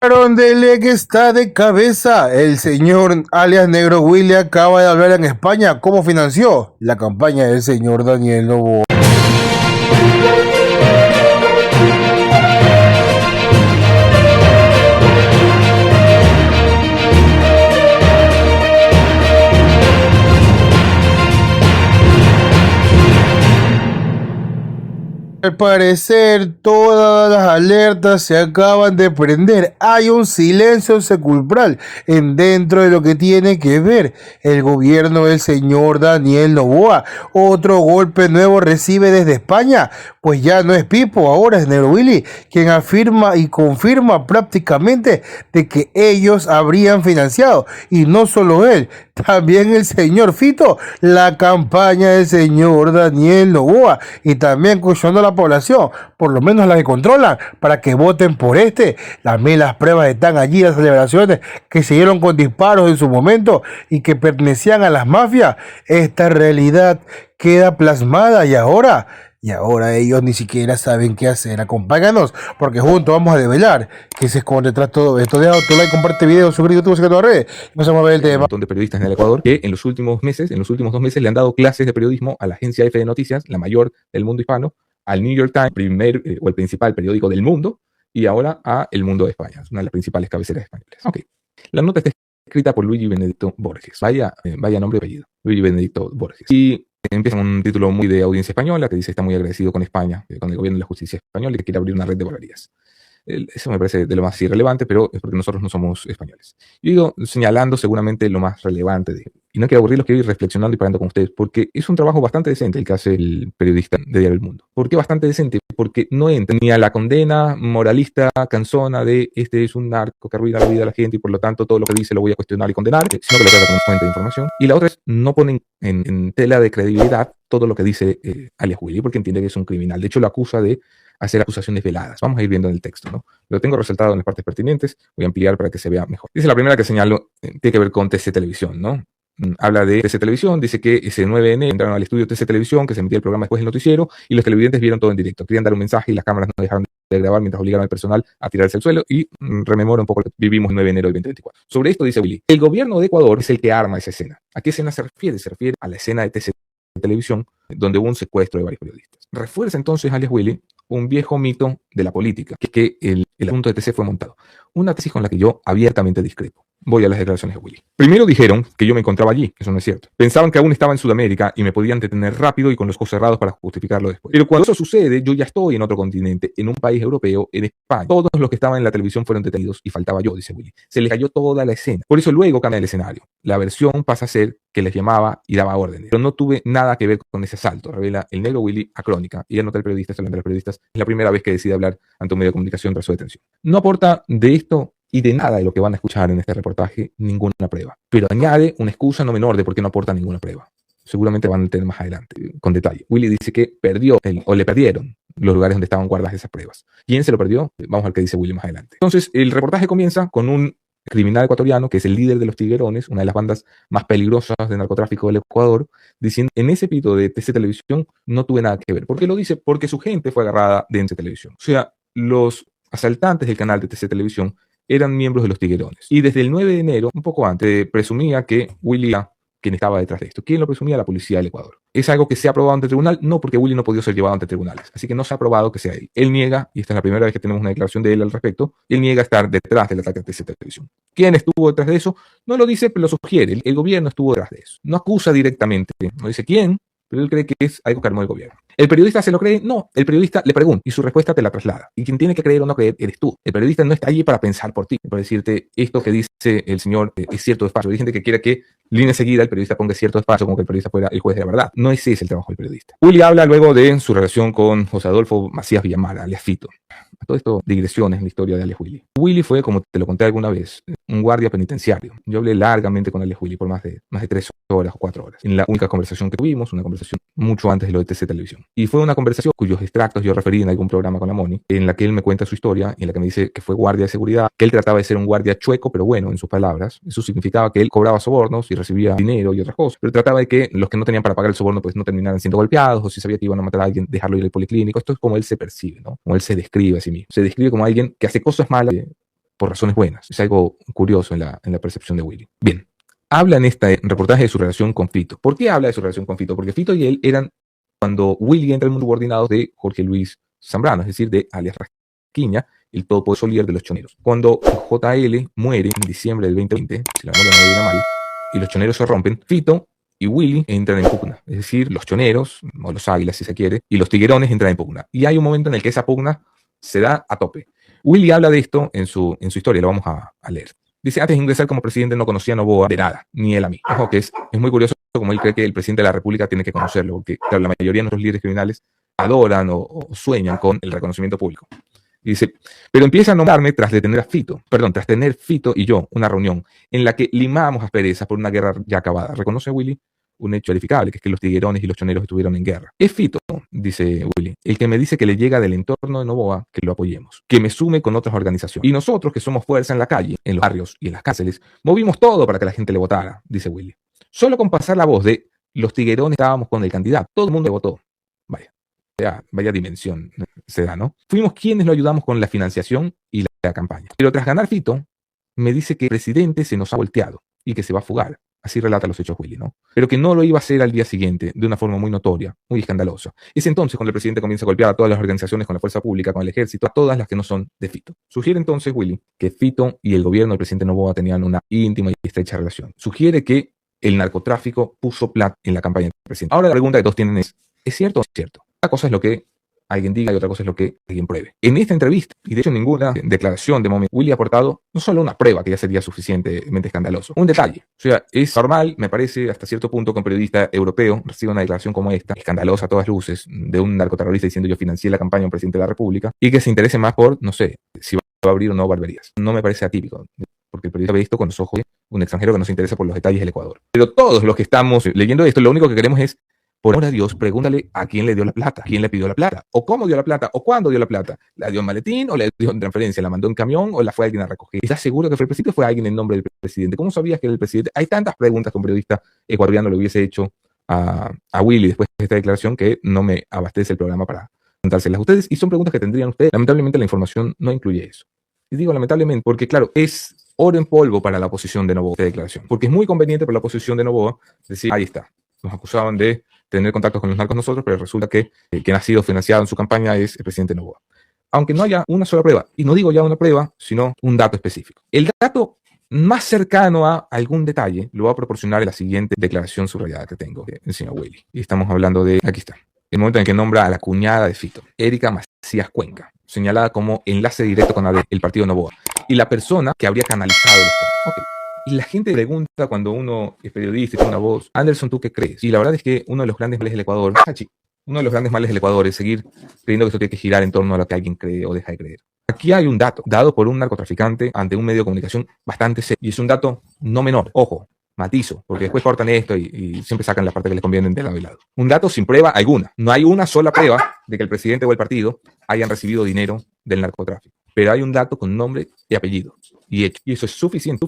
Dele que está de cabeza. El señor alias Negro Willy acaba de hablar en España cómo financió la campaña del señor Daniel Noboa. Al parecer, todas las alertas se acaban de prender. Hay un silencio sepulcral dentro de lo que tiene que ver el gobierno del señor Daniel Noboa. Otro golpe nuevo recibe desde España. Pues ya no es Pipo, ahora es Negro Willy quien afirma y confirma prácticamente de que ellos habrían financiado. Y no solo él, también el señor Fito, la campaña del señor Daniel Noboa. Y también cuestionando la población, por lo menos la que controlan, para que voten por este. También las pruebas están allí, las celebraciones que se dieron con disparos en su momento y que pertenecían a las mafias. Esta realidad queda plasmada y ahora ellos ni siquiera saben qué hacer. Acompáñanos, porque juntos vamos a develar qué se esconde tras todo esto. Deja tu like, comparte video, suscríbete a tu redes. Vamos a ver el tema. Un montón de periodistas en el Ecuador que en los últimos 2 meses le han dado clases de periodismo a la agencia F de Noticias, la mayor del mundo hispano, al New York Times, o el principal periódico del mundo, y ahora a El Mundo de España, una de las principales cabeceras españolas. Ok. La nota está escrita por Luigi Benedetto Borges. Vaya nombre y apellido. Luigi Benedetto Borges. Y empieza con un título muy de audiencia española que dice: está muy agradecido con España, con el gobierno de la justicia española, y que quiere abrir una red de barberías. Eso me parece de lo más irrelevante, pero es porque nosotros no somos españoles. Yo he ido señalando seguramente lo más relevante y no quiero aburrirlos, quiero ir reflexionando y parando con ustedes, porque es un trabajo bastante decente el que hace el periodista de Diario El Mundo. ¿Por qué bastante decente? Porque no entra ni a la condena moralista cansona de este es un narco que arruina la vida de la gente y por lo tanto todo lo que dice lo voy a cuestionar y condenar, sino que lo trata como fuente de información. Y la otra es, no ponen en tela de credibilidad todo lo que dice alias Willy, porque entiende que es un criminal. De hecho, lo acusa de hacer acusaciones veladas. Vamos a ir viendo en el texto, ¿no? Lo tengo resaltado en las partes pertinentes, voy a ampliar para que se vea mejor. Dice la primera que señalo, tiene que ver con TC Televisión, ¿no? Habla de TC Televisión, dice que ese 9 de enero entraron al estudio TC Televisión, que se emitía el programa después del noticiero, y los televidentes vieron todo en directo. Querían dar un mensaje y las cámaras no dejaron de grabar mientras obligaron al personal a tirarse al suelo, y rememora un poco lo que vivimos el 9 de enero del 2024. Sobre esto dice Willy: el gobierno de Ecuador es el que arma esa escena. ¿A qué escena se refiere? Se refiere a la escena de TC Televisión, donde hubo un secuestro de varios periodistas. Refuerza entonces alias Willy un viejo mito de la política, que es que el asunto de TC fue montado. Una tesis con la que yo abiertamente discrepo. Voy a las declaraciones de Willy. Primero dijeron que yo me encontraba allí, eso no es cierto. Pensaban que aún estaba en Sudamérica y me podían detener rápido y con los ojos cerrados para justificarlo después. Pero cuando eso sucede, yo ya estoy en otro continente, en un país europeo, en España. Todos los que estaban en la televisión fueron detenidos y faltaba yo, dice Willy. Se les cayó toda la escena. Por eso luego cambia el escenario. La versión pasa a ser que les llamaba y daba órdenes. Pero no tuve nada que ver con ese asalto, revela el Negro Willy a Crónica. Y anota el periodista, hablando de los periodistas, es la primera vez que decide hablar ante un medio de comunicación tras su detención. No aporta de esto y de nada de lo que van a escuchar en este reportaje ninguna prueba, pero añade una excusa no menor de por qué no aporta ninguna prueba. Seguramente van a tener más adelante con detalle. Willy dice que le perdieron los lugares donde estaban guardadas esas pruebas. ¿Quién se lo perdió? Vamos a ver qué dice Willy más adelante. Entonces, el reportaje comienza con un criminal ecuatoriano que es el líder de los Tiguerones, una de las bandas más peligrosas de narcotráfico del Ecuador, diciendo: en ese pito de TC Televisión no tuve nada que ver. ¿Por qué lo dice? Porque su gente fue agarrada de TC Televisión. O sea, los asaltantes del canal de TC Televisión eran miembros de los Tiguerones. Y desde el 9 de enero, un poco antes, presumía que Willy era quien estaba detrás de esto. ¿Quién lo presumía? La policía del Ecuador. ¿Es algo que se ha aprobado ante el tribunal? No, porque Willy no podía ser llevado ante tribunales. Así que no se ha aprobado que sea él. Él niega, y esta es la primera vez que tenemos una declaración de él al respecto, él niega estar detrás del ataque a TC Televisión. ¿Quién estuvo detrás de eso? No lo dice, pero lo sugiere. El gobierno estuvo detrás de eso. No acusa directamente, no dice quién, pero él cree que es algo que armó el gobierno. ¿El periodista se lo cree? No, el periodista le pregunta y su respuesta te la traslada. Y quien tiene que creer o no creer eres tú. El periodista no está allí para pensar por ti, para decirte esto que dice el señor es cierto o es falso. Hay gente que quiere que línea seguida el periodista ponga cierto o es falso, como que el periodista fuera el juez de la verdad. No ese es el trabajo del periodista. Willy habla luego de su relación con José Adolfo Macías Villamar, alias Fito. A todo esto, digresiones en la historia de alias Willy. Willy fue, como te lo conté alguna vez, un guardia penitenciario. Yo hablé largamente con alias Willy por más de 3 horas o 4 horas. En la única conversación que tuvimos, una conversación mucho antes de lo de TC Televisión. Y fue una conversación cuyos extractos yo referí en algún programa con la Moni, en la que él me cuenta su historia y en la que me dice que fue guardia de seguridad, que él trataba de ser un guardia chueco, pero bueno, en sus palabras. Eso significaba que él cobraba sobornos y recibía dinero y otras cosas, pero trataba de que los que no tenían para pagar el soborno pues no terminaran siendo golpeados, o si sabía que iban a matar a alguien, dejarlo ir al policlínico. Esto es como él se percibe, ¿no? Como él se describe a sí mismo. Se describe como alguien que hace cosas malas, por razones buenas. Es algo curioso en la percepción de Willy. Bien, habla en este reportaje de su relación con Fito. ¿Por qué habla de su relación con Fito? Porque Fito y él eran, cuando Willy entra en el mundo subordinado, de Jorge Luis Zambrano, es decir, de alias Rasquiña, el todopoderoso líder de los choneros. Cuando JL muere en diciembre del 2020, si la memoria no me viene mal, y los choneros se rompen, Fito y Willy entran en pugna. Es decir, los choneros, o los águilas si se quiere, y los tiguerones entran en pugna. Y hay un momento en el que esa pugna se da a tope. Willy habla de esto en su historia, lo vamos a leer. Dice, antes de ingresar como presidente no conocía a Noboa de nada, ni él a mí. Ojo, que es muy curioso como él cree que el presidente de la República tiene que conocerlo, porque claro, la mayoría de nuestros líderes criminales adoran o sueñan con el reconocimiento público. Y dice, pero empieza a nombrarme tras tener Fito y yo una reunión en la que limábamos asperezas por una guerra ya acabada. ¿Reconoce Willy un hecho verificable, que es que los tiguerones y los choneros estuvieron en guerra? Es Fito, dice Willy, el que me dice que le llega del entorno de Noboa que lo apoyemos, que me sume con otras organizaciones. Y nosotros, que somos fuerza en la calle, en los barrios y en las cárceles, movimos todo para que la gente le votara, dice Willy. Solo con pasar la voz de los tiguerones estábamos con el candidato, todo el mundo le votó. Vaya dimensión se da, ¿no? Fuimos quienes lo ayudamos con la financiación y la campaña. Pero tras ganar Fito, me dice que el presidente se nos ha volteado y que se va a fugar. Así relata los hechos Willy, ¿no? Pero que no lo iba a hacer al día siguiente, de una forma muy notoria, muy escandalosa. Es entonces cuando el presidente comienza a golpear a todas las organizaciones con la fuerza pública, con el ejército, a todas las que no son de Fito. Sugiere entonces Willy que Fito y el gobierno del presidente Noboa tenían una íntima y estrecha relación. Sugiere que el narcotráfico puso plata en la campaña del presidente. Ahora la pregunta que todos tienen es cierto o es cierto? Una cosa es lo que alguien diga y otra cosa es lo que alguien pruebe. En esta entrevista, y de hecho en ninguna declaración de momento, Willy ha aportado no solo una prueba, que ya sería suficientemente escandaloso, un detalle. O sea, es normal, me parece, hasta cierto punto, que un periodista europeo reciba una declaración como esta, escandalosa a todas luces, de un narcoterrorista diciendo yo financié la campaña de un presidente de la República, y que se interese más por, no sé, si va a abrir o no barberías. No me parece atípico, porque el periodista ve esto con los ojos de un extranjero que no se interesa por los detalles del Ecuador. Pero todos los que estamos leyendo esto, lo único que queremos es, por amor a Dios, pregúntale a quién le dio la plata, quién le pidió la plata, o cómo dio la plata, o cuándo dio la plata. ¿La dio en maletín o la dio en transferencia? ¿La mandó en camión o la fue alguien a recoger? ¿Estás seguro que fue el presidente o fue alguien en nombre del presidente? ¿Cómo sabías que era el presidente? Hay tantas preguntas que un periodista ecuatoriano le hubiese hecho a Willy después de esta declaración que no me abastece el programa para preguntárselas a ustedes, y son preguntas que tendrían ustedes. Lamentablemente la información no incluye eso. Y digo lamentablemente porque, claro, es oro en polvo para la oposición de Noboa esta declaración, porque es muy conveniente para la oposición de Noboa decir, ahí está, nos acusaban de tener contactos con los narcos nosotros, pero resulta que quien ha sido financiado en su campaña es el presidente Noboa. Aunque no haya una sola prueba, y no digo ya una prueba, sino un dato específico. El dato más cercano a algún detalle lo va a proporcionar en la siguiente declaración subrayada que tengo del señor Willy. Y estamos hablando de, aquí está, el momento en el que nombra a la cuñada de Fito, Erika Macías Cuenca, señalada como enlace directo con el partido Noboa, y la persona que habría canalizado los fondos. Okay. Y la gente pregunta cuando uno es periodista y tiene una voz, Anderson, ¿tú qué crees? Y la verdad es que uno de los grandes males del Ecuador, es seguir creyendo que esto tiene que girar en torno a lo que alguien cree o deja de creer. Aquí hay un dato dado por un narcotraficante ante un medio de comunicación bastante serio. Y es un dato no menor. Ojo, matizo, porque después cortan esto y siempre sacan la parte que les conviene de lado y lado. Un dato sin prueba alguna. No hay una sola prueba de que el presidente o el partido hayan recibido dinero del narcotráfico. Pero hay un dato con nombre y apellido y hecho. Y eso es suficiente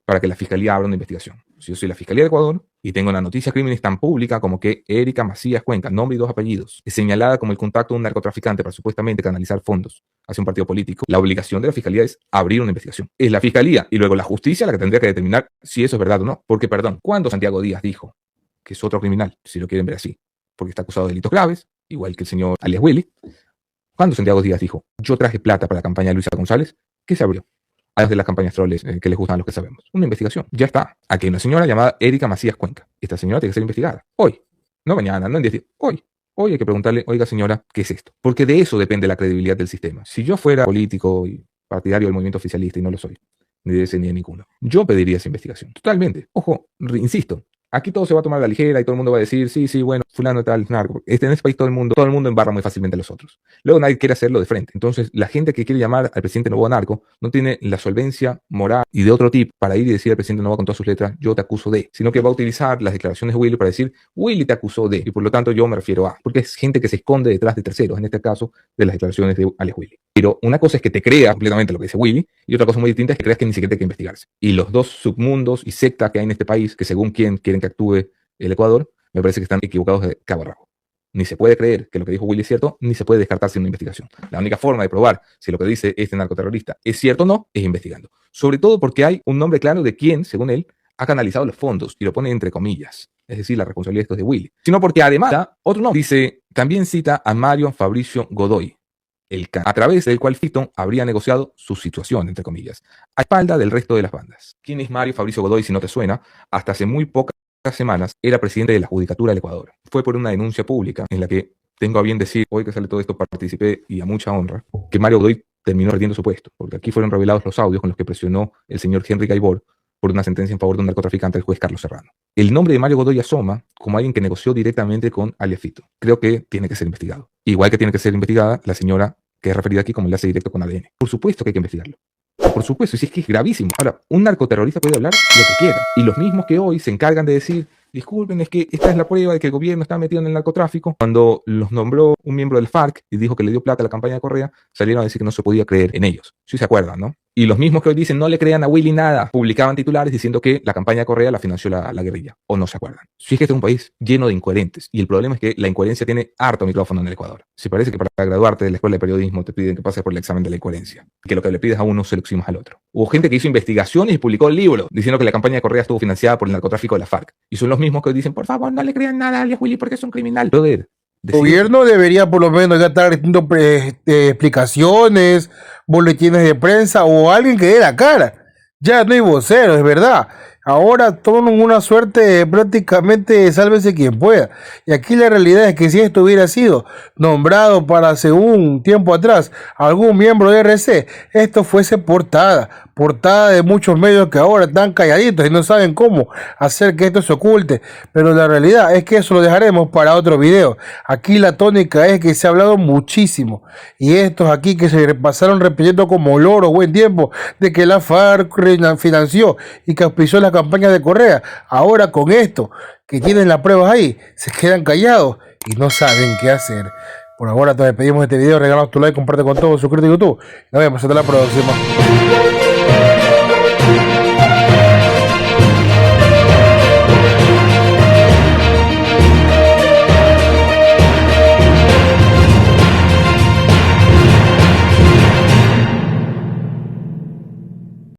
para que la Fiscalía abra una investigación. Si yo soy la Fiscalía de Ecuador y tengo una noticia de crímenes tan pública como que Erika Macías Cuenca, nombre y 2 apellidos, es señalada como el contacto de un narcotraficante para supuestamente canalizar fondos hacia un partido político, la obligación de la Fiscalía es abrir una investigación. Es la Fiscalía y luego la justicia la que tendría que determinar si eso es verdad o no. Porque, perdón, ¿cuándo Santiago Díaz dijo que es otro criminal, si lo quieren ver así? Porque está acusado de delitos graves, igual que el señor alias Willy. ¿Cuándo Santiago Díaz dijo, yo traje plata para la campaña de Luisa González? ¿Qué se abrió? Además de las campañas troles que les gustan a los que sabemos. Una investigación. Ya está. Aquí hay una señora llamada Erika Macías Cuenca. Esta señora tiene que ser investigada. Hoy. No mañana, no en 10 días. Hoy. Hoy hay que preguntarle, oiga señora, ¿qué es esto? Porque de eso depende la credibilidad del sistema. Si yo fuera político y partidario del movimiento oficialista, y no lo soy, ni de ese ni de ninguno, yo pediría esa investigación. Totalmente. Ojo, insisto. Aquí todo se va a tomar a la ligera y todo el mundo va a decir, sí, bueno, fulano tal, narco. En este país todo el mundo embarra muy fácilmente a los otros. Luego nadie quiere hacerlo de frente. Entonces, la gente que quiere llamar al presidente Noboa narco no tiene la solvencia moral y de otro tipo para ir y decir al presidente Noboa con todas sus letras, yo te acuso de, sino que va a utilizar las declaraciones de Willy para decir, Willy te acusó de, y por lo tanto yo me refiero a, porque es gente que se esconde detrás de terceros, en este caso, de las declaraciones de alias Willy. Pero una cosa es que te crea completamente lo que dice Willy, y otra cosa muy distinta es que creas que ni siquiera hay que investigarse. Y los dos submundos y sectas que hay en este país, que según quién quieren que actúe el Ecuador, me parece que están equivocados de cabo a rabo. Ni se puede creer que lo que dijo Willy es cierto, ni se puede descartar sin una investigación. La única forma de probar si lo que dice este narcoterrorista es cierto o no es investigando. Sobre todo porque hay un nombre claro de quién, según él, ha canalizado los fondos y lo pone entre comillas. Es decir, la responsabilidad de esto es de Willy. Sino porque además da otro nombre. Dice, también cita a Mario Fabricio Godoy, a través del cual Fitton habría negociado su situación, entre comillas, a espalda del resto de las bandas. ¿Quién es Mario Fabricio Godoy, si no te suena? Hasta hace muy pocas semanas era presidente de la Judicatura del Ecuador. Fue por una denuncia pública en la que, tengo a bien decir, hoy que sale todo esto, participé y a mucha honra, que Mario Godoy terminó perdiendo su puesto, porque aquí fueron revelados los audios con los que presionó el señor Henry Gaibor por una sentencia en favor de un narcotraficante, el juez Carlos Serrano. El nombre de Mario Godoy asoma como alguien que negoció directamente con alias Fito. Creo que tiene que ser investigado. Igual que tiene que ser investigada la señora que es referida aquí como enlace directo con ADN. Por supuesto que hay que investigarlo. Por supuesto, y si es que es gravísimo. Ahora, un narcoterrorista puede hablar lo que quiera. Y los mismos que hoy se encargan de decir, disculpen, es que esta es la prueba de que el gobierno está metido en el narcotráfico. Cuando los nombró un miembro del FARC y dijo que le dio plata a la campaña de Correa, salieron a decir que no se podía creer en ellos. Sí se acuerdan, ¿no? Y los mismos que hoy dicen no le crean a Willy nada, publicaban titulares diciendo que la campaña de Correa la financió la guerrilla. O no se acuerdan. Si es que este es un país lleno de incoherentes. Y el problema es que la incoherencia tiene harto micrófono en el Ecuador. Si parece que para graduarte de la escuela de periodismo te piden que pases por el examen de la incoherencia. Que lo que le pides a uno se lo eximas al otro. Hubo gente que hizo investigaciones y publicó libros diciendo que la campaña de Correa estuvo financiada por el narcotráfico de la FARC. Y son los mismos que hoy dicen, por favor, no le crean nada a alias Willy porque es un criminal. Brother, El gobierno debería por lo menos ya estar haciendo explicaciones, boletines de prensa o alguien que dé la cara. Ya no hay voceros, es verdad. Ahora toman una suerte prácticamente sálvese quien pueda. Y aquí la realidad es que si esto hubiera sido nombrado para hace un tiempo atrás algún miembro de RC, esto fuese portada de muchos medios que ahora están calladitos y no saben cómo hacer que esto se oculte. Pero la realidad es que eso lo dejaremos para otro video. Aquí la tónica es que se ha hablado muchísimo. Y estos aquí que se pasaron repitiendo como loro buen tiempo de que la FARC financió y que auspició la campaña de Correa, ahora con esto que tienen las pruebas ahí, se quedan callados y no saben qué hacer. Por ahora te despedimos de este video, regalamos tu like, comparte con todos, suscríbete a YouTube. Nos vemos hasta la próxima.